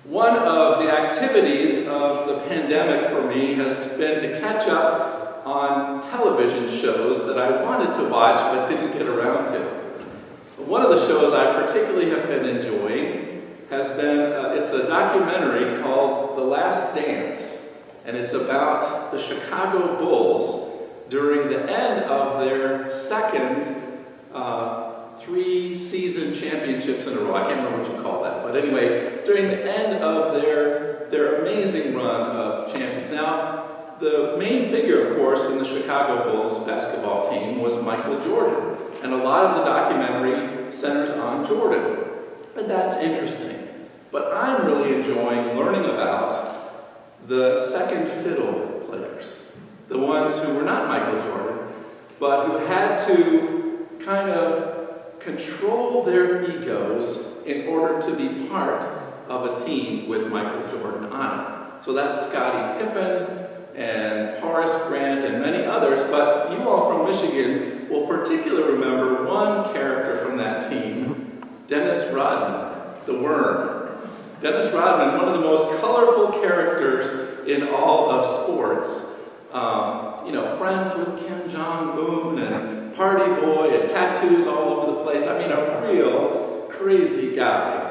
One of the activities of the pandemic for me has been to catch up on television shows that I wanted to watch but didn't get around to. One of the shows I particularly have been enjoying has been, it's a documentary called The Last Dance, and it's about the Chicago Bulls during the end of their second 3-season championships in a row. I can't remember what you call that, but anyway, during the end of their amazing run of champions. Now, the main figure, of course, in the Chicago Bulls basketball team was Michael Jordan, and a lot of the documentary centers on Jordan, and that's interesting. But I'm really enjoying learning about the second fiddle players, the ones who were not Michael Jordan, but who had to kind of control their egos in order to be part of a team with Michael Jordan on it. So that's Scottie Pippen and Horace Grant and many others, but you all from Michigan will particularly remember one character from that team, Dennis Rodman, the Worm. Dennis Rodman, one of the most colorful characters in all of sports. Friends with Kim Jong-un and party boy and tattoos all over the place. I mean, a real crazy guy,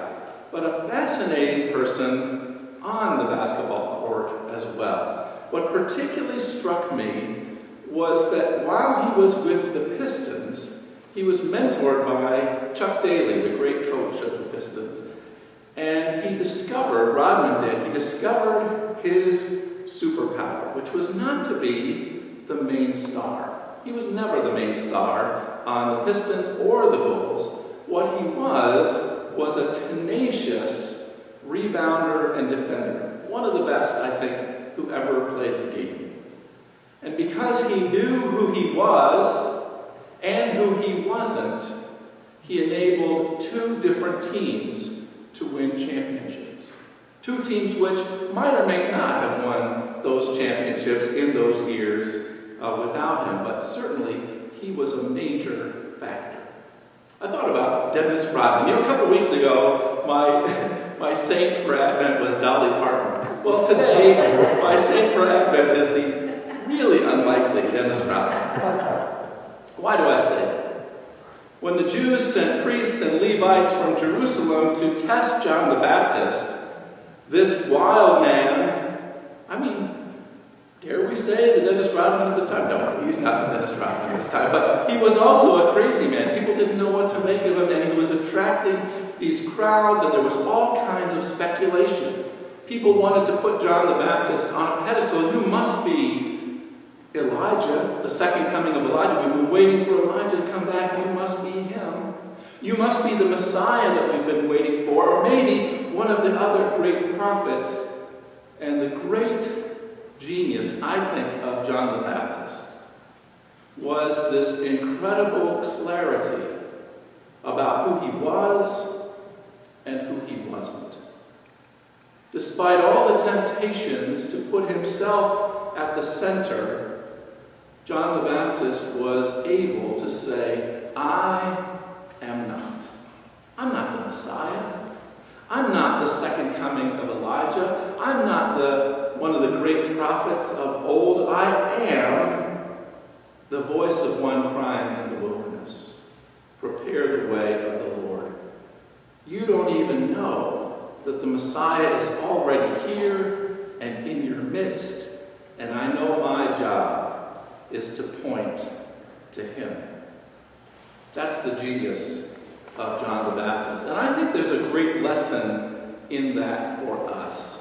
but a fascinating person on the basketball court as well. What particularly struck me was that while he was with the Pistons, he was mentored by Chuck Daly, the great coach of the Pistons. And he discovered his superpower, which was not to be the main star. He was never the main star on the Pistons or the Bulls. What he was a tenacious rebounder and defender. One of the best, I think, who ever played the game. And because he knew who he was and who he wasn't, he enabled 2 different teams to win championships. 2 teams which might or may not have won those championships in those years without him, but certainly he was a major factor. I thought about Dennis Rodman. A couple weeks ago, my saint for Advent was Dolly Parton. Well, today, my saint for Advent is the really unlikely Dennis Rodman. Why do I say that? When the Jews sent priests and Levites from Jerusalem to test John the Baptist, this wild man, dare we say the Dennis Rodman of his time? No, he's not the Dennis Rodman of his time, but he was also a crazy man. People didn't know what to make of him, and he was attracting these crowds, and there was all kinds of speculation. People wanted to put John the Baptist on a pedestal. You must be Elijah, the second coming of Elijah. We've been waiting for Elijah to come back. You must be him. You must be the Messiah that we've been waiting for, or maybe one of the other great prophets. And the great genius, I think, of John the Baptist was this incredible clarity about who he was and who he wasn't. Despite all the temptations to put himself at the center, John the Baptist was able to say, I am not. I'm not the Messiah. I'm not the second coming of Elijah. I'm not one of the great prophets of old. I am the voice of one crying in the wilderness. Prepare the way of the Lord. You don't even know that the Messiah is already here and in your midst, and I know my job is to point to him. That's the genius of John the Baptist. And I think there's a great lesson in that for us.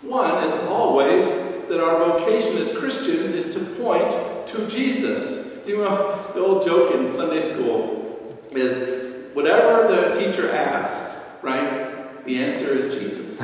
One is always that our vocation as Christians is to point to Jesus. You know, the old joke in Sunday school is whatever the teacher asked, right? The answer is Jesus.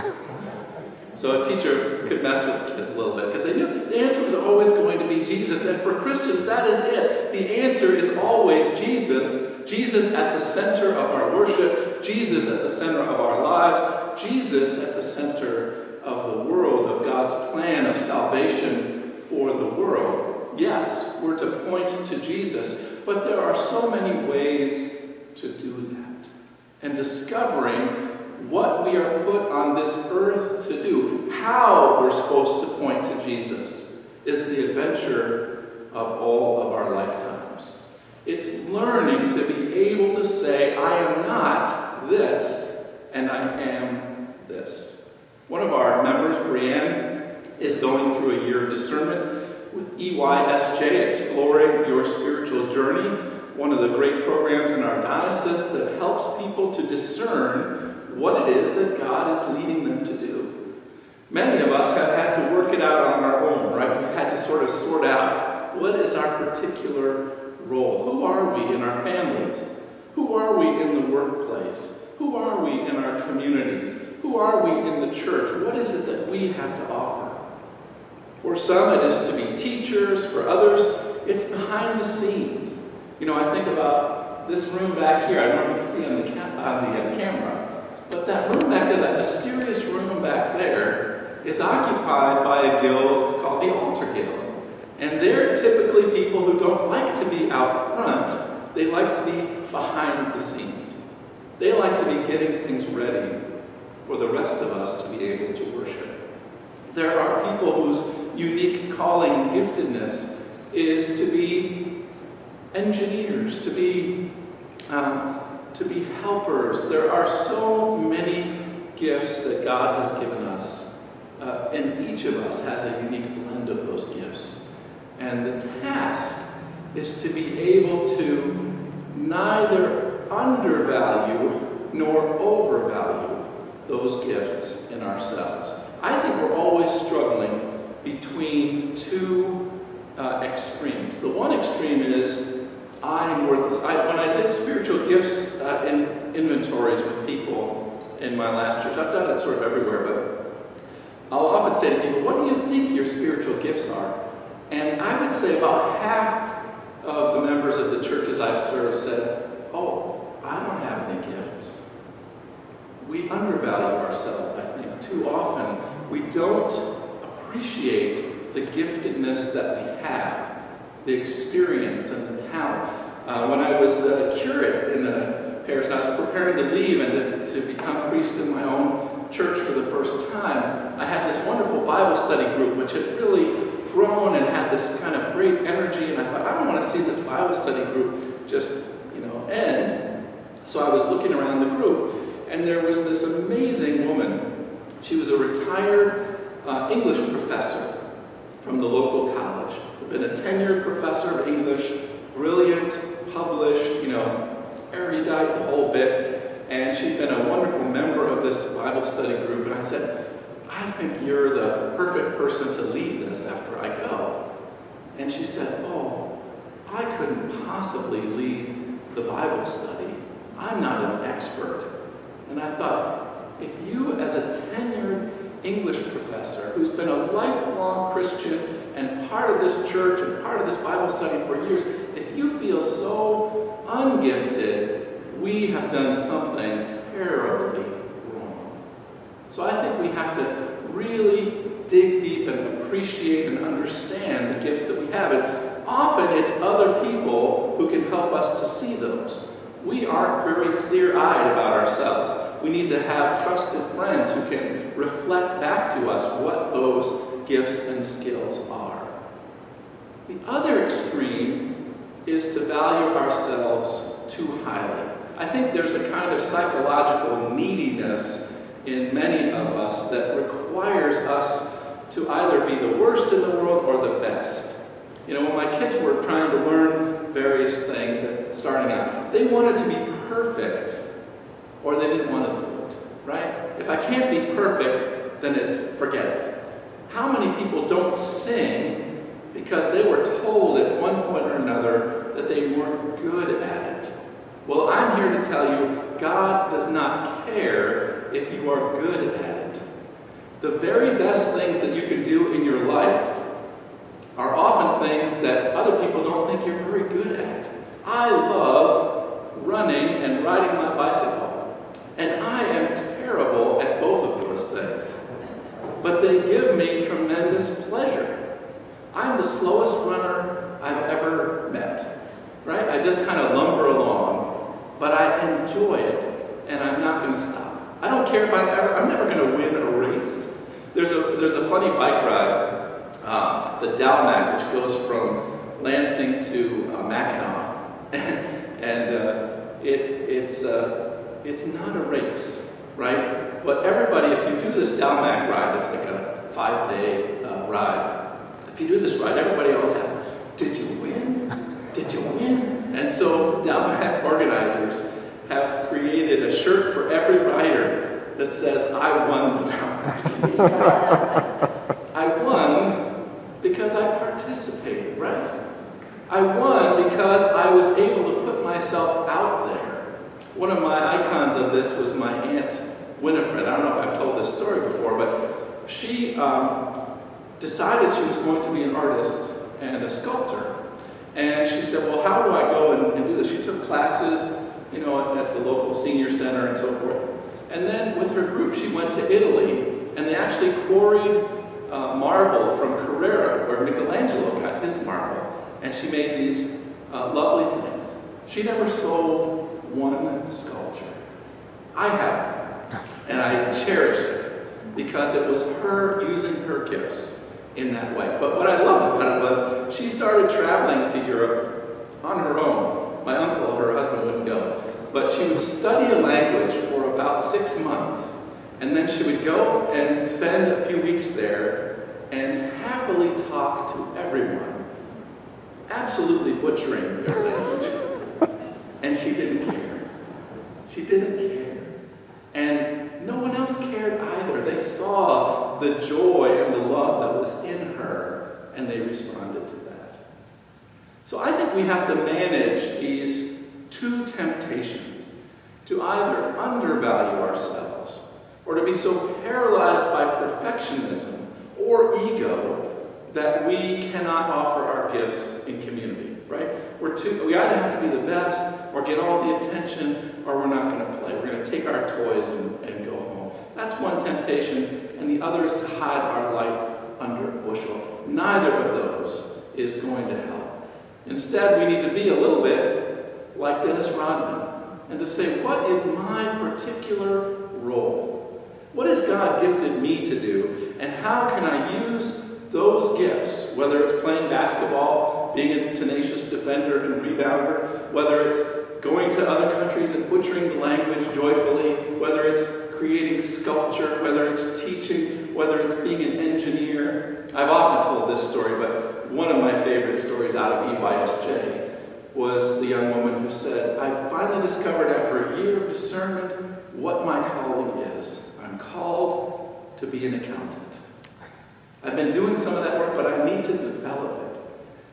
So a teacher could mess with kids a little bit because they knew the answer was always going to be Jesus. And for Christians, that is it. The answer is always Jesus. Jesus at the center of our worship. Jesus at the center of our lives. Jesus at the center of the world, of God's plan of salvation for the world. Yes, we're to point to Jesus, but there are so many ways to do that. And discovering what we are put on this earth to do, how we're supposed to point to Jesus, is the adventure of all of our lifetimes. It's learning to be able to say, I am not this, and I am this. One of our members, Brianne, is going through a year of discernment with EYSJ, Exploring Your Spiritual Journey, one of the great programs in our diocese that helps people to discern what it is that God is leading them to do. Many of us have had to work it out on our own, right? We've had to sort of sort out what is our particular role. Who are we in our families? Who are we in the workplace? Who are we in our communities? Who are we in the church? What is it that we have to offer? For some, it is to be teachers. For others, it's behind the scenes. You know, I think about this room back here. I don't know if you can see on the camera. But that room back there, that mysterious room back there, is occupied by a guild called the Altar Guild. And they're typically people who don't like to be out front. They like to be behind the scenes. They like to be getting things ready for the rest of us to be able to worship. There are people whose unique calling and giftedness is to be engineers, to be helpers. There are so many gifts that God has given us, and each of us has a unique blend of those gifts. And the task is to be able to neither undervalue nor overvalue those gifts in ourselves. I think we're always struggling between two extremes. The one extreme is, I'm worthless. When I did spiritual gifts in inventories with people in my last church, I've done it sort of everywhere, but I'll often say to people, what do you think your spiritual gifts are? And I would say about half of the members of the churches I've served said, oh, I don't have any gifts. We undervalue ourselves, I think. Too often, we don't appreciate the giftedness that we have, the experience and the talent. When I was a curate in a parish, and I was preparing to leave and to become priest in my own church for the first time, I had this wonderful Bible study group which had really grown and had this kind of great energy, and I thought, I don't want to see this Bible study group just, end. So I was looking around the group, and there was this amazing woman. She was a retired English professor from the local college. Had been a tenured professor of English, brilliant, published, erudite, the whole bit. And she'd been a wonderful member of this Bible study group. And I said, I think you're the perfect person to lead this after I go. And she said, oh, I couldn't possibly lead the Bible study. I'm not an expert. And I thought, if you as a tenured English professor who's been a lifelong Christian and part of this church and part of this Bible study for years, if you feel so ungifted, we have done something terribly wrong. So I think we have to really dig deep and appreciate and understand the gifts that we have. And often it's other people who can help us to see those. We aren't very clear-eyed about ourselves. We need to have trusted friends who can reflect back to us what those gifts and skills are. The other extreme is to value ourselves too highly. I think there's a kind of psychological neediness in many of us that requires us to either be the worst in the world or the best. When my kids were trying to learn various things and starting out, they wanted to be perfect or they didn't want to do it, right? If I can't be perfect, then it's forget it. How many people don't sing because they were told at one point or another that they weren't good at it? Well, I'm here to tell you, God does not care if you are good at it. The very best things that you can do in your life are often things that other people don't think you're very good at. I love running and riding my bicycle, and I am terrible at both of those things. But they give me tremendous pleasure. I'm the slowest runner I've ever met, right? I just kind of lumber along, but I enjoy it, and I'm not going to stop. I don't care if I'm never going to win a race. There's a funny bike ride, the Dalmac, which goes from Lansing to Mackinac, and it's not a race, right? But everybody, if you do this Dalmac ride, it's like a 5-day ride. If you do this ride, everybody always asks, "Did you win? Did you win?" And so the Dalmac organizers have created a shirt for every rider that says, "I won the Dalmac." I won because I participated, right? I won because I was able to put myself out there. One of my icons of this was my Aunt Winifred. I don't know if I've told this story before, but she decided she was going to be an artist and a sculptor. And she said, well, how do I go and do this? She took classes, you know, at the local senior center and so forth. And then with her group, she went to Italy, and they actually quarried marble from Carrara, where Michelangelo got his marble. And she made these lovely things. She never sold one sculpture. I have one, and I cherish it because it was her using her gifts in that way. But what I loved about it was she started traveling to Europe on her own. My uncle, her husband, wouldn't go. But she would study a language for about 6 months, and then she would go and spend a few weeks there and happily talk to everyone, absolutely butchering their language. And she didn't care. She didn't care. And no one else cared either. They saw the joy and the love that was in her, and they responded to that. So I think we have to manage these two temptations, to either undervalue ourselves or to be so paralyzed by perfectionism or ego that we cannot offer our gifts in community, right? We either have to be the best or get all the attention, or we're not going to play. We're going to take our toys and go home. That's one temptation, and the other is to hide our light under a bushel. Neither of those is going to help. Instead, we need to be a little bit like Dennis Rodman and to say, what is my particular role? What has God gifted me to do, and how can I use those gifts, whether it's playing basketball, being a tenacious defender and rebounder, whether it's going to other countries and butchering the language joyfully, whether it's creating sculpture, whether it's teaching, whether it's being an engineer. I've often told this story, but one of my favorite stories out of EYSJ was the young woman who said, I finally discovered after a year of discernment what my calling is. I'm called to be an accountant. I've been doing some of that work, but I need to develop it.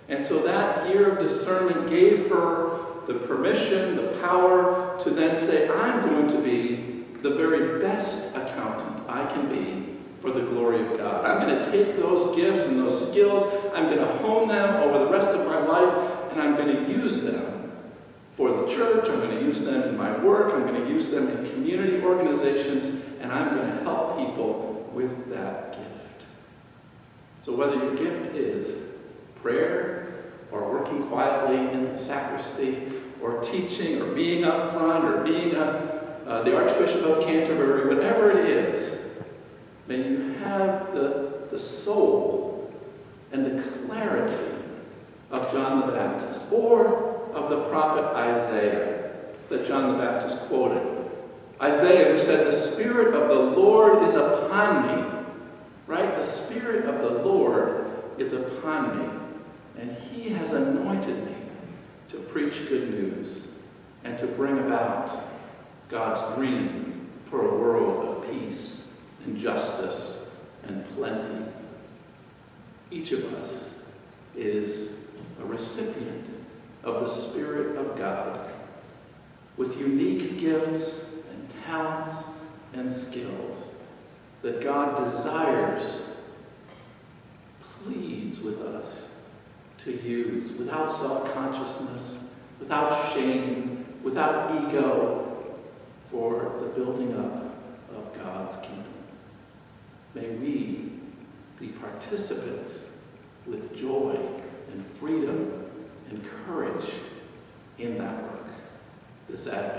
And so that year of discernment gave her the permission, the power to then say, I'm going to be the very best accountant I can be for the glory of God. I'm going to take those gifts and those skills, I'm going to hone them over the rest of my life, and I'm going to use them for the church, I'm going to use them in my work, I'm going to use them in community organizations, and I'm going to help people with that gift. So whether your gift is prayer, or working quietly in the sacristy, or teaching, or being up front, or being the Archbishop of Canterbury, whatever it is, may you have the soul and the clarity of John the Baptist, or of the prophet Isaiah that John the Baptist quoted. Isaiah, who said, the Spirit of the Lord is upon me. Right? The Spirit of the Lord is upon me, and He has anointed me to preach good news and to bring about God's dream for a world of peace and justice and plenty. Each of us is a recipient of the Spirit of God with unique gifts and talents and skills that God desires, pleads with us to use without self-consciousness, without shame, without ego, for the building up of God's kingdom. May we be participants with joy and freedom and courage in that work this Advent.